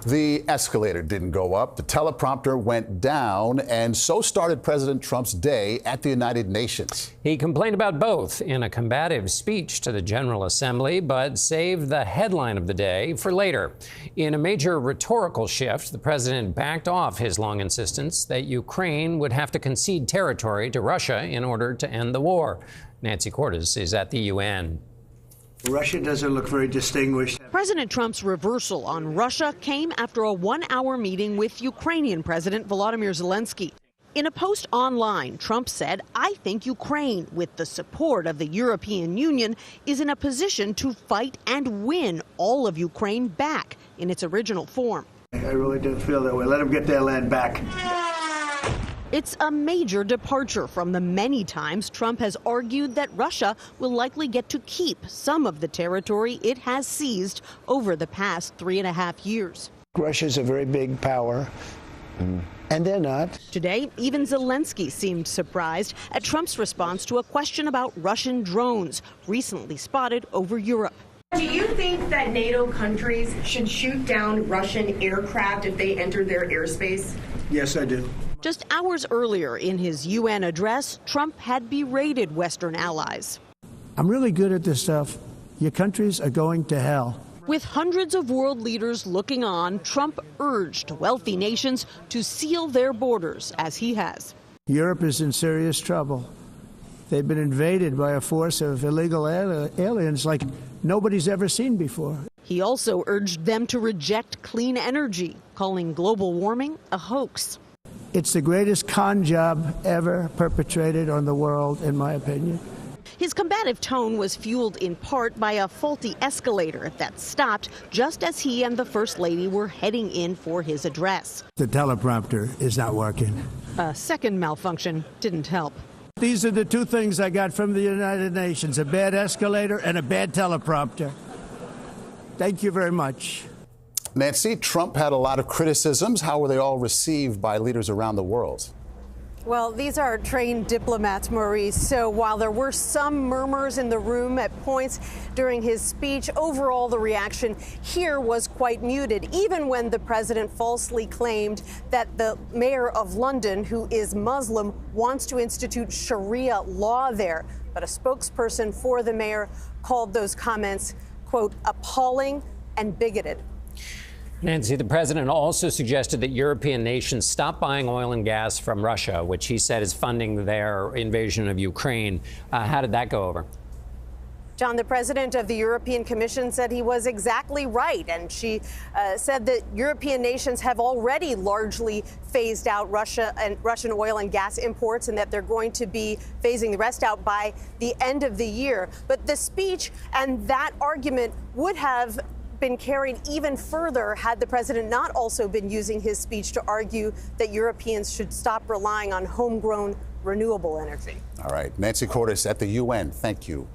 The escalator didn't go up, the teleprompter went down, and so started President Trump's day at the United Nations. He complained about both in a combative speech to the General Assembly, but saved the headline of the day for later. In a major rhetorical shift, the president backed off his long insistence that Ukraine would have to concede territory to Russia in order to end the war. Nancy Cordes is at the UN. Russia doesn't look very distinguished. President Trump's reversal on Russia came after a one-hour meeting with Ukrainian President Volodymyr Zelenskyy. In a post online, Trump said, "I think Ukraine, with the support of the European Union, is in a position to fight and win all of Ukraine back in its original form." I really do feel that way. Let them get their land back. It's a major departure from the many times Trump has argued that Russia will likely get to keep some of the territory it has seized over the past 3.5 years. Russia's a very big power, and they're not. Today, even Zelenskyy seemed surprised at Trump's response to a question about Russian drones recently spotted over Europe. Do you think that NATO countries should shoot down Russian aircraft if they enter their airspace? Yes, I do. Just hours earlier in his UN address, Trump had berated Western allies. I'm really good at this stuff. Your countries are going to hell. With hundreds of world leaders looking on, Trump urged wealthy nations to seal their borders, as he has. Europe is in serious trouble. They've been invaded by a force of illegal aliens like nobody's ever seen before. He also urged them to reject clean energy, calling global warming a hoax. It's the greatest con job ever perpetrated on the world, in my opinion. His combative tone was fueled in part by a faulty escalator that stopped just as he and the First Lady were heading in for his address. The teleprompter is not working. A second malfunction didn't help. These are the two things I got from the United Nations, a bad escalator and a bad teleprompter. Thank you very much. Nancy, Trump had a lot of criticisms. How were they all received by leaders around the world? Well, these are trained diplomats, Maurice. So while there were some murmurs in the room at points during his speech, overall the reaction here was quite muted, even when the president falsely claimed that the mayor of London, who is Muslim, wants to institute Sharia law there. But a spokesperson for the mayor called those comments, quote, appalling and bigoted. Nancy, the president also suggested that European nations stop buying oil and gas from Russia, which he said is funding their invasion of Ukraine. How did that go over? John, the president of the European Commission said he was exactly right. And she said that European nations have already largely phased out Russia and Russian oil and gas imports, and that they're going to be phasing the rest out by the end of the year. But the speech and that argument would have been carried even further had the president not also been using his speech to argue that Europeans should stop relying on homegrown renewable energy. All right. Nancy Cordes at the UN. Thank you.